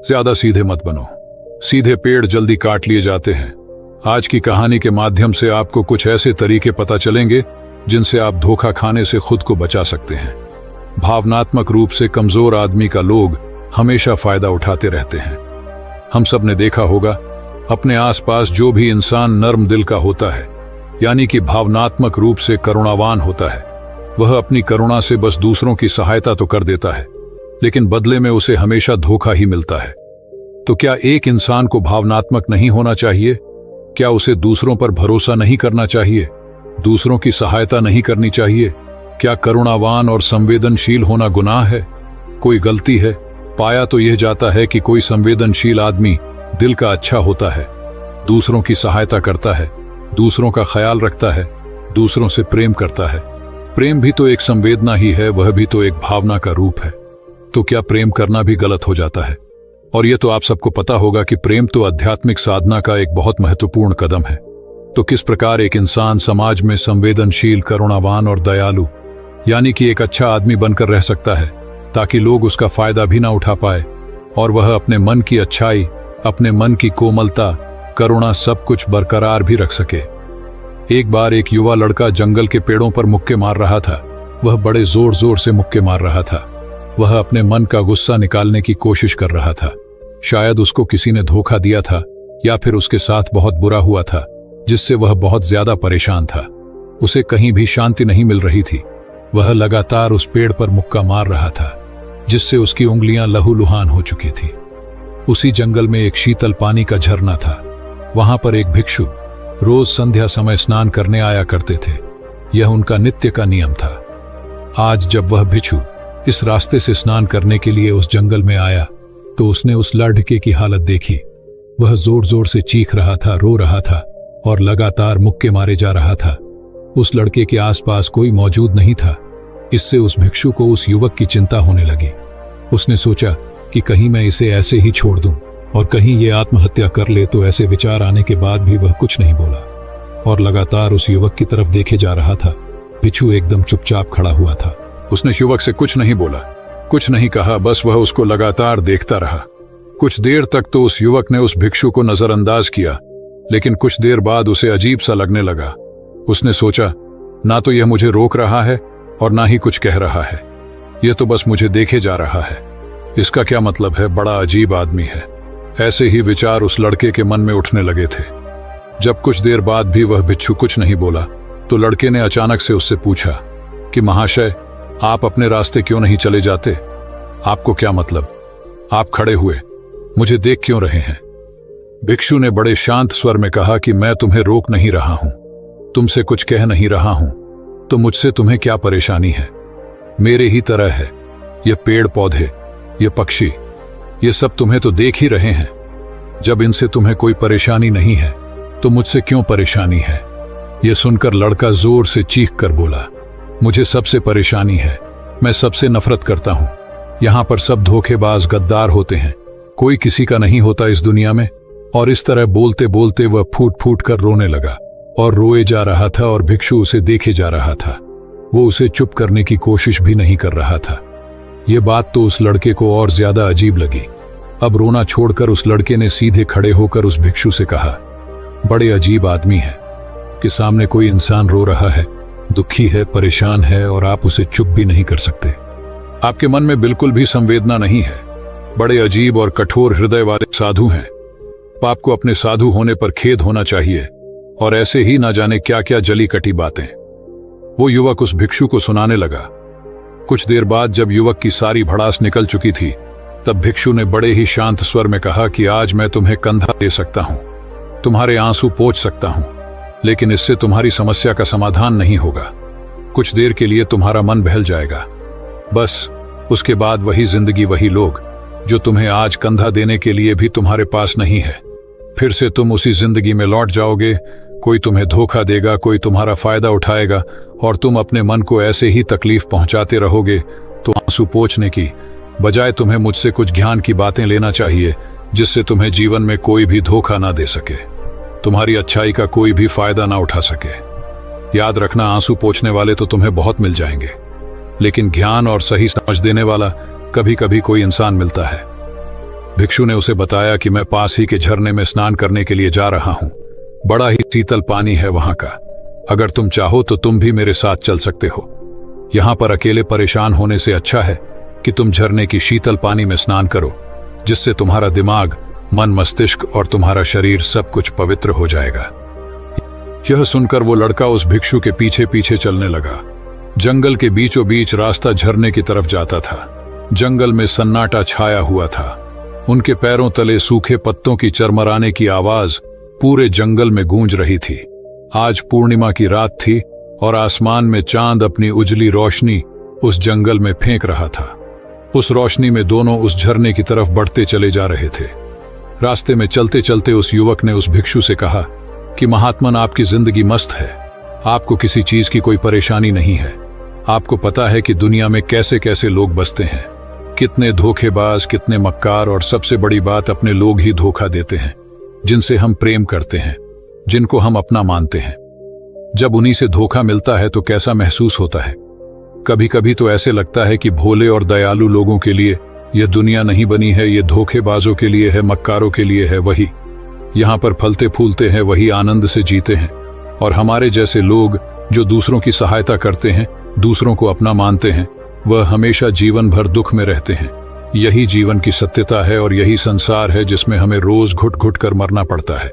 ज्यादा सीधे मत बनो। सीधे पेड़ जल्दी काट लिए जाते हैं। आज की कहानी के माध्यम से आपको कुछ ऐसे तरीके पता चलेंगे जिनसे आप धोखा खाने से खुद को बचा सकते हैं। भावनात्मक रूप से कमजोर आदमी का लोग हमेशा फायदा उठाते रहते हैं। हम सब ने देखा होगा, अपने आसपास जो भी इंसान नर्म दिल का होता है, यानी कि भावनात्मक रूप से करुणावान होता है, वह अपनी करुणा से बस दूसरों की सहायता तो कर देता है, लेकिन बदले में उसे हमेशा धोखा ही मिलता है। तो क्या एक इंसान को भावनात्मक नहीं होना चाहिए? क्या उसे दूसरों पर भरोसा नहीं करना चाहिए? दूसरों की सहायता नहीं करनी चाहिए? क्या करुणावान और संवेदनशील होना गुनाह है? कोई गलती है? पाया तो यह जाता है कि कोई संवेदनशील आदमी दिल का अच्छा होता है, दूसरों की सहायता करता है, दूसरों का ख्याल रखता है, दूसरों से प्रेम करता है। प्रेम भी तो एक संवेदना ही है, वह भी तो एक भावना का रूप है। तो क्या प्रेम करना भी गलत हो जाता है? और यह तो आप सबको पता होगा कि प्रेम तो आध्यात्मिक साधना का एक बहुत महत्वपूर्ण कदम है। तो किस प्रकार एक इंसान समाज में संवेदनशील, करुणावान और दयालु, यानी कि एक अच्छा आदमी बनकर रह सकता है, ताकि लोग उसका फायदा भी ना उठा पाए और वह अपने मन की अच्छाई, अपने मन की कोमलता, करुणा सब कुछ बरकरार भी रख सके। एक बार एक युवा लड़का जंगल के पेड़ों पर मुक्के मार रहा था। वह बड़े जोर जोर से मुक्के मार रहा था। वह अपने मन का गुस्सा निकालने की कोशिश कर रहा था। शायद उसको किसी ने धोखा दिया था या फिर उसके साथ बहुत बुरा हुआ था, जिससे वह बहुत ज्यादा परेशान था। उसे कहीं भी शांति नहीं मिल रही थी। वह लगातार उस पेड़ पर मुक्का मार रहा था, जिससे उसकी उंगलियां लहूलुहान हो चुकी थी। उसी जंगल में एक शीतल पानी का झरना था। वहां पर एक भिक्षु रोज संध्या समय स्नान करने आया करते थे। यह उनका नित्य का नियम था। आज जब वह भिक्षु इस रास्ते से स्नान करने के लिए उस जंगल में आया, तो उसने उस लड़के की हालत देखी। वह जोर जोर से चीख रहा था, रो रहा था और लगातार मुक्के मारे जा रहा था। उस लड़के के आसपास कोई मौजूद नहीं था। इससे उस भिक्षु को उस युवक की चिंता होने लगी। उसने सोचा कि कहीं मैं इसे ऐसे ही छोड़ दूं और कहीं ये आत्महत्या कर ले। तो ऐसे विचार आने के बाद भी वह कुछ नहीं बोला और लगातार उस युवक की तरफ देखे जा रहा था। भिक्षु एकदम चुपचाप खड़ा हुआ था। उसने युवक से कुछ नहीं बोला, कुछ नहीं कहा, बस वह उसको लगातार देखता रहा। कुछ देर तक तो उस युवक ने उस भिक्षु को नजरअंदाज किया, लेकिन कुछ देर बाद उसे अजीब सा लगने लगा। उसने सोचा, ना तो यह मुझे रोक रहा है और ना ही कुछ कह रहा है, यह तो बस मुझे देखे जा रहा है। इसका क्या मतलब है? बड़ा अजीब आदमी है। ऐसे ही विचार उस लड़के के मन में उठने लगे थे। जब कुछ देर बाद भी वह भिक्षु कुछ नहीं बोला, तो लड़के ने अचानक से उससे पूछा कि महाशय, आप अपने रास्ते क्यों नहीं चले जाते? आपको क्या मतलब? आप खड़े हुए मुझे देख क्यों रहे हैं? भिक्षु ने बड़े शांत स्वर में कहा कि मैं तुम्हें रोक नहीं रहा हूं, तुमसे कुछ कह नहीं रहा हूं, तो मुझसे तुम्हें क्या परेशानी है? मेरे ही तरह है। ये पेड़ पौधे, ये पक्षी, ये सब तुम्हें तो देख ही रहे हैं। जब इनसे तुम्हें कोई परेशानी नहीं है, तो मुझसे क्यों परेशानी है? यह सुनकर लड़का जोर से चीख कर बोला, मुझे सबसे परेशानी है। मैं सबसे नफरत करता हूं। यहां पर सब धोखेबाज, गद्दार होते हैं। कोई किसी का नहीं होता इस दुनिया में। और इस तरह बोलते बोलते वह फूट फूट कर रोने लगा और रोए जा रहा था और भिक्षु उसे देखे जा रहा था। वो उसे चुप करने की कोशिश भी नहीं कर रहा था। ये बात तो उस लड़के को और ज्यादा अजीब लगी। अब रोना छोड़कर उस लड़के ने सीधे खड़े होकर उस भिक्षु से कहा, बड़े अजीब आदमी है कि सामने कोई इंसान रो रहा है, दुखी है, परेशान है और आप उसे चुप भी नहीं कर सकते। आपके मन में बिल्कुल भी संवेदना नहीं है। बड़े अजीब और कठोर हृदय वाले साधु हैं। आपको अपने साधु होने पर खेद होना चाहिए और ऐसे ही ना जाने क्या क्या जली कटी बातें वो युवक उस भिक्षु को सुनाने लगा। कुछ देर बाद जब युवक की सारी भड़ास निकल चुकी थी, तब भिक्षु ने बड़े ही शांत स्वर में कहा कि आज मैं तुम्हें कंधा दे सकता हूं, तुम्हारे आंसू पोंछ सकता हूं, लेकिन इससे तुम्हारी समस्या का समाधान नहीं होगा। कुछ देर के लिए तुम्हारा मन बहल जाएगा, बस उसके बाद वही जिंदगी, वही लोग जो तुम्हें आज कंधा देने के लिए भी तुम्हारे पास नहीं है। फिर से तुम उसी जिंदगी में लौट जाओगे। कोई तुम्हें धोखा देगा, कोई तुम्हारा फायदा उठाएगा और तुम अपने मन को ऐसे ही तकलीफ पहुंचाते रहोगे। तो आंसू पोंछने की बजाय तुम्हें मुझसे कुछ ज्ञान की बातें लेना चाहिए, जिससे तुम्हें जीवन में कोई भी धोखा ना दे सके, तुम्हारी अच्छाई का कोई भी फायदा ना उठा सके। याद रखना, आंसू पोंछने वाले तो तुम्हें बहुत मिल जाएंगे, लेकिन ज्ञान और सही समझ देने वाला कभी कभी कोई इंसान मिलता है। भिक्षु ने उसे बताया कि मैं पास ही के झरने में स्नान करने के लिए जा रहा हूं। बड़ा ही शीतल पानी है वहां का। अगर तुम चाहो तो तुम भी मेरे साथ चल सकते हो। यहां पर अकेले परेशान होने से अच्छा है कि तुम झरने की शीतल पानी में स्नान करो, जिससे तुम्हारा दिमाग, मन, मस्तिष्क और तुम्हारा शरीर सब कुछ पवित्र हो जाएगा। यह सुनकर वो लड़का उस भिक्षु के पीछे पीछे चलने लगा। जंगल के बीचों बीच रास्ता झरने की तरफ जाता था। जंगल में सन्नाटा छाया हुआ था। उनके पैरों तले सूखे पत्तों की चरमराने की आवाज पूरे जंगल में गूंज रही थी। आज पूर्णिमा की रात थी और आसमान में चांद अपनी उजली रोशनी उस जंगल में फेंक रहा था। उस रोशनी में दोनों उस झरने की तरफ बढ़ते चले जा रहे थे। रास्ते में चलते चलते उस युवक ने उस भिक्षु से कहा कि महात्मन, आपकी जिंदगी मस्त है। आपको किसी चीज की कोई परेशानी नहीं है। आपको पता है कि दुनिया में कैसे कैसे लोग बसते हैं, कितने धोखेबाज, कितने मक्कार, और सबसे बड़ी बात, अपने लोग ही धोखा देते हैं जिनसे हम प्रेम करते हैं, जिनको हम अपना मानते हैं। जब उन्हीं से धोखा मिलता है तो कैसा महसूस होता है। कभी कभी तो ऐसे लगता है कि भोले और दयालु लोगों के लिए यह दुनिया नहीं बनी है, ये धोखेबाजों के लिए है, मक्कारों के लिए है। वही यहाँ पर फलते फूलते हैं, वही आनंद से जीते हैं, और हमारे जैसे लोग जो दूसरों की सहायता करते हैं, दूसरों को अपना मानते हैं, वह हमेशा जीवन भर दुख में रहते हैं। यही जीवन की सत्यता है और यही संसार है जिसमें हमें रोज घुट घुट कर मरना पड़ता है।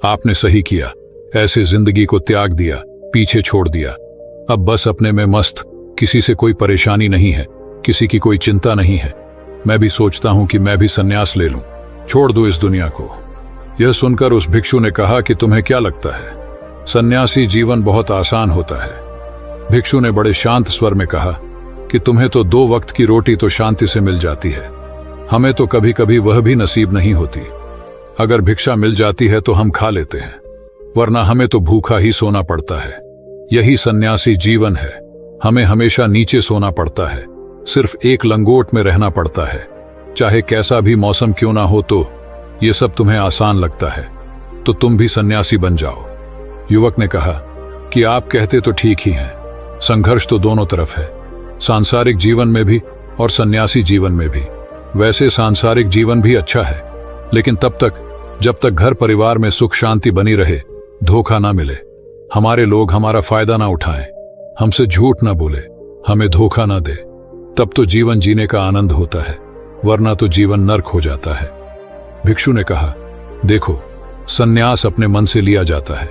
आपने सही किया, ऐसे जिंदगी को त्याग दिया, पीछे छोड़ दिया। अब बस अपने में मस्त, किसी से कोई परेशानी नहीं है, किसी की कोई चिंता नहीं है। मैं भी सोचता हूं कि मैं भी संन्यास ले लूं, छोड़ दूं इस दुनिया को। यह सुनकर उस भिक्षु ने कहा कि तुम्हें क्या लगता है, सन्यासी जीवन बहुत आसान होता है। भिक्षु ने बड़े शांत स्वर में कहा कि तुम्हें तो 2 वक्त की रोटी तो शांति से मिल जाती है, हमें तो कभी कभी वह भी नसीब नहीं होती। अगर भिक्षा मिल जाती है तो हम खा लेते हैं, वरना हमें तो भूखा ही सोना पड़ता है। यही सन्यासी जीवन है। हमें हमेशा नीचे सोना पड़ता है, सिर्फ एक लंगोट में रहना पड़ता है। चाहे कैसा भी मौसम क्यों ना हो, तो ये सब तुम्हें आसान लगता है, तो तुम भी सन्यासी बन जाओ। युवक ने कहा कि आप कहते तो ठीक ही हैं, संघर्ष तो दोनों तरफ है, सांसारिक जीवन में भी और सन्यासी जीवन में भी। वैसे सांसारिक जीवन भी अच्छा है, लेकिन तब तक जब तक घर परिवार में सुख शांति बनी रहे, धोखा ना मिले, हमारे लोग हमारा फायदा ना उठाएं, हमसे झूठ ना बोले, हमें धोखा ना दे, तब तो जीवन जीने का आनंद होता है, वरना तो जीवन नर्क हो जाता है। भिक्षु ने कहा, देखो, सन्यास अपने मन से लिया जाता है।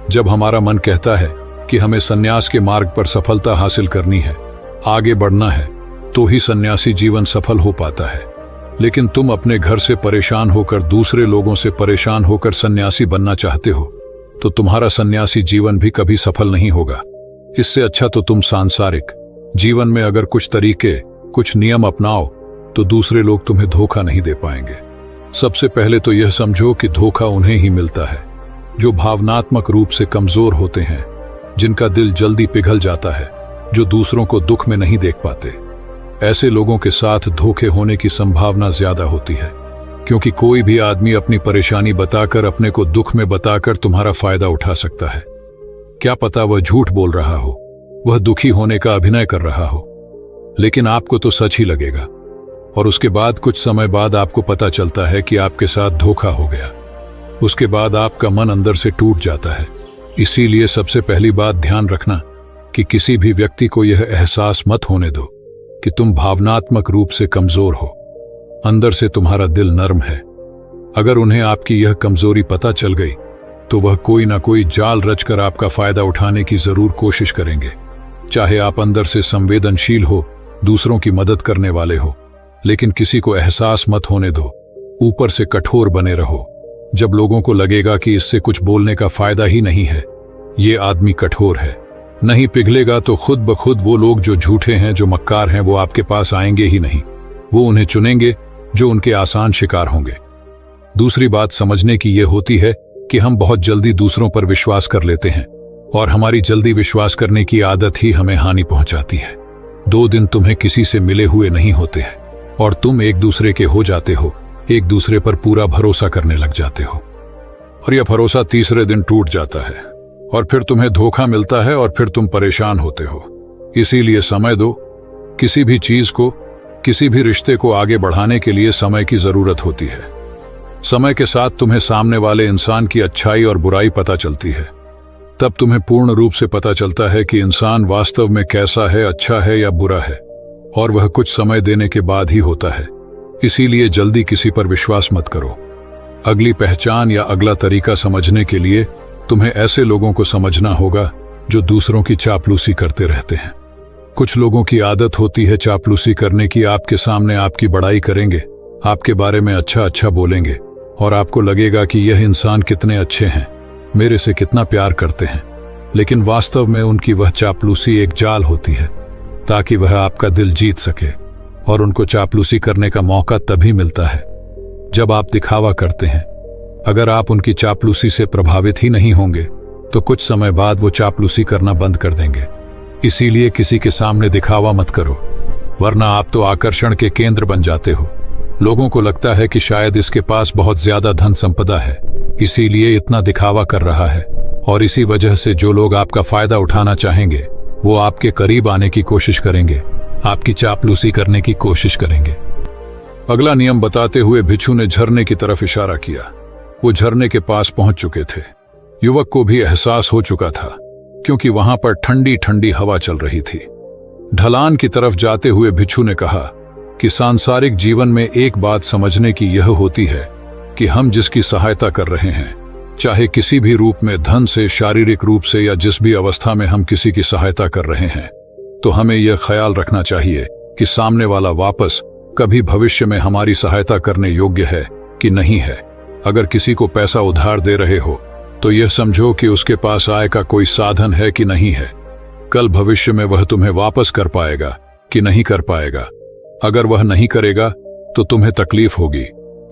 जब हमारा मन कहता है कि हमें सन्यास के मार्ग पर सफलता हासिल करनी है, आगे बढ़ना है, तो ही सन्यासी जीवन सफल हो पाता है। लेकिन तुम अपने घर से परेशान होकर, दूसरे लोगों से परेशान होकर सन्यासी बनना चाहते हो, तो तुम्हारा सन्यासी जीवन भी कभी सफल नहीं होगा। इससे अच्छा तो तुम सांसारिक जीवन में अगर कुछ तरीके, कुछ नियम अपनाओ, तो दूसरे लोग तुम्हें धोखा नहीं दे पाएंगे। सबसे पहले तो यह समझो कि धोखा उन्हें ही मिलता है जो भावनात्मक रूप से कमजोर होते हैं, जिनका दिल जल्दी पिघल जाता है, जो दूसरों को दुख में नहीं देख पाते। ऐसे लोगों के साथ धोखे होने की संभावना ज्यादा होती है, क्योंकि कोई भी आदमी अपनी परेशानी बताकर, अपने को दुख में बताकर तुम्हारा फायदा उठा सकता है। क्या पता वह झूठ बोल रहा हो, वह दुखी होने का अभिनय कर रहा हो, लेकिन आपको तो सच ही लगेगा, और उसके बाद कुछ समय बाद आपको पता चलता है कि आपके साथ धोखा हो गया। उसके बाद आपका मन अंदर से टूट जाता है। इसीलिए सबसे पहली बात ध्यान रखना कि किसी भी व्यक्ति को यह एहसास मत होने दो कि तुम भावनात्मक रूप से कमजोर हो, अंदर से तुम्हारा दिल नर्म है। अगर उन्हें आपकी यह कमजोरी पता चल गई, तो वह कोई ना कोई जाल रचकर आपका फायदा उठाने की जरूर कोशिश करेंगे। चाहे आप अंदर से संवेदनशील हो, दूसरों की मदद करने वाले हो, लेकिन किसी को एहसास मत होने दो, ऊपर से कठोर बने रहो। जब लोगों को लगेगा कि इससे कुछ बोलने का फायदा ही नहीं है, ये आदमी कठोर है, नहीं पिघलेगा, तो खुद ब खुद वो लोग जो झूठे हैं, जो मक्कार हैं, वो आपके पास आएंगे ही नहीं। वो उन्हें चुनेंगे जो उनके आसान शिकार होंगे। दूसरी बात समझने की यह होती है कि हम बहुत जल्दी दूसरों पर विश्वास कर लेते हैं, और हमारी जल्दी विश्वास करने की आदत ही हमें हानि पहुंचाती है। 2 दिन तुम्हें किसी से मिले हुए नहीं होते हैं और तुम एक दूसरे के हो जाते हो, एक दूसरे पर पूरा भरोसा करने लग जाते हो, और यह भरोसा तीसरे दिन टूट जाता है, और फिर तुम्हें धोखा मिलता है, और फिर तुम परेशान होते हो। इसीलिए समय दो, किसी भी चीज को किसी भी रिश्ते को आगे बढ़ाने के लिए समय की जरूरत होती है। समय के साथ तुम्हें सामने वाले इंसान की अच्छाई और बुराई पता चलती है। तब तुम्हें पूर्ण रूप से पता चलता है कि इंसान वास्तव में कैसा है, अच्छा है या बुरा है, और वह कुछ समय देने के बाद ही होता है। इसीलिए जल्दी किसी पर विश्वास मत करो। अगली पहचान या अगला तरीका समझने के लिए तुम्हें ऐसे लोगों को समझना होगा जो दूसरों की चापलूसी करते रहते हैं। कुछ लोगों की आदत होती है चापलूसी करने की। आपके सामने आपकी बड़ाई करेंगे, आपके बारे में अच्छा अच्छा बोलेंगे, और आपको लगेगा कि यह इंसान कितने अच्छे हैं, मेरे से कितना प्यार करते हैं। लेकिन वास्तव में उनकी वह चापलूसी एक जाल होती है, ताकि वह आपका दिल जीत सके। और उनको चापलूसी करने का मौका तभी मिलता है जब आप दिखावा करते हैं। अगर आप उनकी चापलूसी से प्रभावित ही नहीं होंगे तो कुछ समय बाद वो चापलूसी करना बंद कर देंगे। इसीलिए किसी के सामने दिखावा मत करो, वरना आप तो आकर्षण के केंद्र बन जाते हो। लोगों को लगता है कि शायद इसके पास बहुत ज्यादा धन संपदा है, इसीलिए इतना दिखावा कर रहा है, और इसी वजह से जो लोग आपका फायदा उठाना चाहेंगे वो आपके करीब आने की कोशिश करेंगे, आपकी चापलूसी करने की कोशिश करेंगे। अगला नियम बताते हुए भिक्षु ने झरने की तरफ इशारा किया। वो झरने के पास पहुंच चुके थे। युवक को भी एहसास हो चुका था, क्योंकि वहां पर ठंडी ठंडी हवा चल रही थी। ढलान की तरफ जाते हुए भिक्षु ने कहा कि सांसारिक जीवन में एक बात समझने की यह होती है कि हम जिसकी सहायता कर रहे हैं, चाहे किसी भी रूप में, धन से, शारीरिक रूप से, या जिस भी अवस्था में हम किसी की सहायता कर रहे हैं, तो हमें यह ख्याल रखना चाहिए कि सामने वाला वापस कभी भविष्य में हमारी सहायता करने योग्य है कि नहीं है। अगर किसी को पैसा उधार दे रहे हो तो यह समझो कि उसके पास आय का कोई साधन है कि नहीं है। कल भविष्य में वह तुम्हें वापस कर पाएगा कि नहीं कर पाएगा। अगर वह नहीं करेगा तो तुम्हें तकलीफ होगी,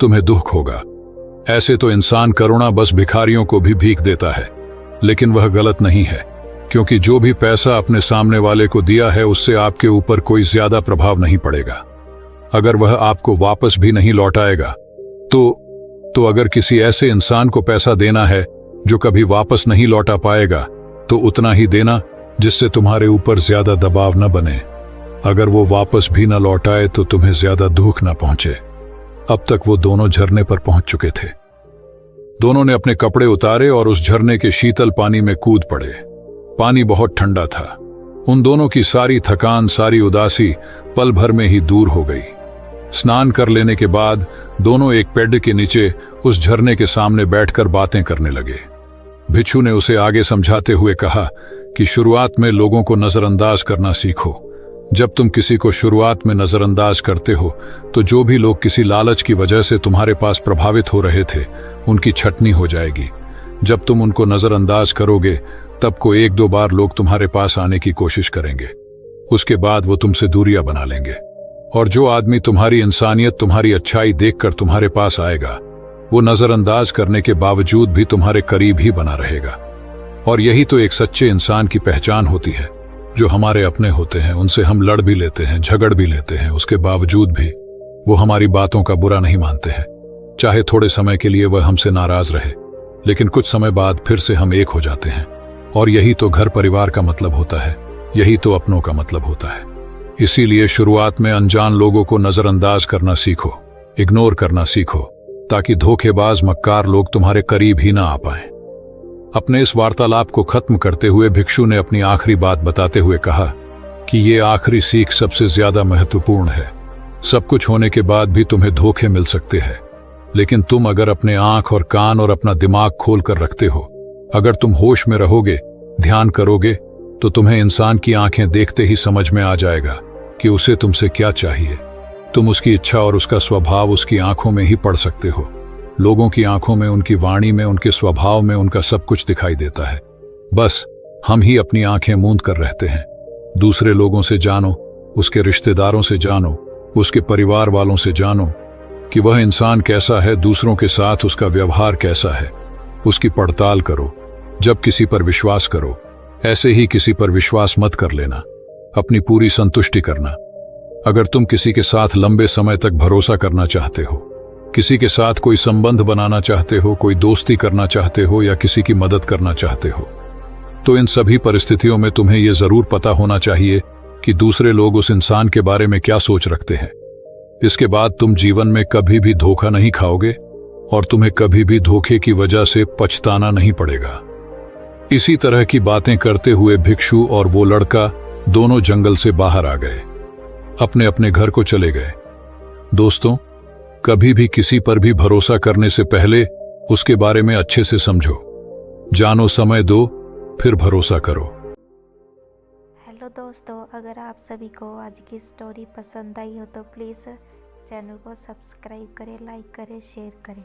तुम्हें दुख होगा। ऐसे तो इंसान करुणा बस भिखारियों को भी भीख देता है, लेकिन वह गलत नहीं है, क्योंकि जो भी पैसा अपने सामने वाले को दिया है उससे आपके ऊपर कोई ज्यादा प्रभाव नहीं पड़ेगा। अगर वह आपको वापस भी नहीं लौटाएगा तो अगर किसी ऐसे इंसान को पैसा देना है जो कभी वापस नहीं लौटा पाएगा, तो उतना ही देना जिससे तुम्हारे ऊपर ज्यादा दबाव न बने। अगर वो वापस भी न लौटाए तो तुम्हें ज्यादा दुख न पहुंचे। अब तक वो दोनों झरने पर पहुंच चुके थे। दोनों ने अपने कपड़े उतारे और उस झरने के शीतल पानी में कूद पड़े। पानी बहुत ठंडा था। उन दोनों की सारी थकान, सारी उदासी पल भर में ही दूर हो गई। स्नान कर लेने के बाद दोनों एक पेड़ के नीचे उस झरने के सामने बैठकर बातें करने लगे। भिक्षु ने उसे आगे समझाते हुए कहा कि शुरुआत में लोगों को नजरअंदाज करना सीखो। जब तुम किसी को शुरुआत में नजरअंदाज करते हो तो जो भी लोग किसी लालच की वजह से तुम्हारे पास प्रभावित हो रहे थे, उनकी छटनी हो जाएगी। जब तुम उनको नजरअंदाज करोगे तब को एक दो बार लोग तुम्हारे पास आने की कोशिश करेंगे। उसके बाद वो तुमसे दूरियां बना लेंगे। और जो आदमी तुम्हारी इंसानियत, तुम्हारी अच्छाई देखकर तुम्हारे पास आएगा, वो नजरअंदाज करने के बावजूद भी तुम्हारे करीब ही बना रहेगा। और यही तो एक सच्चे इंसान की पहचान होती है। जो हमारे अपने होते हैं उनसे हम लड़ भी लेते हैं, झगड़ भी लेते हैं, उसके बावजूद भी वो हमारी बातों का बुरा नहीं मानते हैं। चाहे थोड़े समय के लिए वह हमसे नाराज रहे, लेकिन कुछ समय बाद फिर से हम एक हो जाते हैं। और यही तो घर परिवार का मतलब होता है, यही तो अपनों का मतलब होता है। इसीलिए शुरुआत में अनजान लोगों को नजरअंदाज करना सीखो, इग्नोर करना सीखो, ताकि धोखेबाज मक्कार लोग तुम्हारे करीब ही ना आ पाएं। अपने इस वार्तालाप को खत्म करते हुए भिक्षु ने अपनी आखिरी बात बताते हुए कहा कि ये आखिरी सीख सबसे ज्यादा महत्वपूर्ण है। सब कुछ होने के बाद भी तुम्हें धोखे मिल सकते हैं, लेकिन तुम अगर अपने आंख और कान और अपना दिमाग खोल कर रखते हो, अगर तुम होश में रहोगे, ध्यान करोगे, तो तुम्हें इंसान की आंखें देखते ही समझ में आ जाएगा कि उसे तुमसे क्या चाहिए। तुम उसकी इच्छा और उसका स्वभाव उसकी आंखों में ही पढ़ सकते हो। लोगों की आंखों में, उनकी वाणी में, उनके स्वभाव में उनका सब कुछ दिखाई देता है। बस हम ही अपनी आंखें मूंद कर रहते हैं। दूसरे लोगों से जानो, उसके रिश्तेदारों से जानो, उसके परिवार वालों से जानो कि वह इंसान कैसा है, दूसरों के साथ उसका व्यवहार कैसा है, उसकी पड़ताल करो। जब किसी पर विश्वास करो, ऐसे ही किसी पर विश्वास मत कर लेना। अपनी पूरी संतुष्टि करना। अगर तुम किसी के साथ लंबे समय तक भरोसा करना चाहते हो, किसी के साथ कोई संबंध बनाना चाहते हो, कोई दोस्ती करना चाहते हो या किसी की मदद करना चाहते हो, तो इन सभी परिस्थितियों में तुम्हें यह जरूर पता होना चाहिए कि दूसरे लोग उस इंसान के बारे में क्या सोच रखते हैं। इसके बाद तुम जीवन में कभी भी धोखा नहीं खाओगे और तुम्हें कभी भी धोखे की वजह से पछताना नहीं पड़ेगा। इसी तरह की बातें करते हुए भिक्षु और वो लड़का दोनों जंगल से बाहर आ गए, अपने अपने घर को चले गए। दोस्तों, कभी भी किसी पर भी भरोसा करने से पहले उसके बारे में अच्छे से समझो, जानो, समय दो, फिर भरोसा करो। हेलो दोस्तों, अगर आप सभी को आज की स्टोरी पसंद आई हो तो प्लीज़ चैनल को सब्सक्राइब करें, लाइक करें, शेयर करें।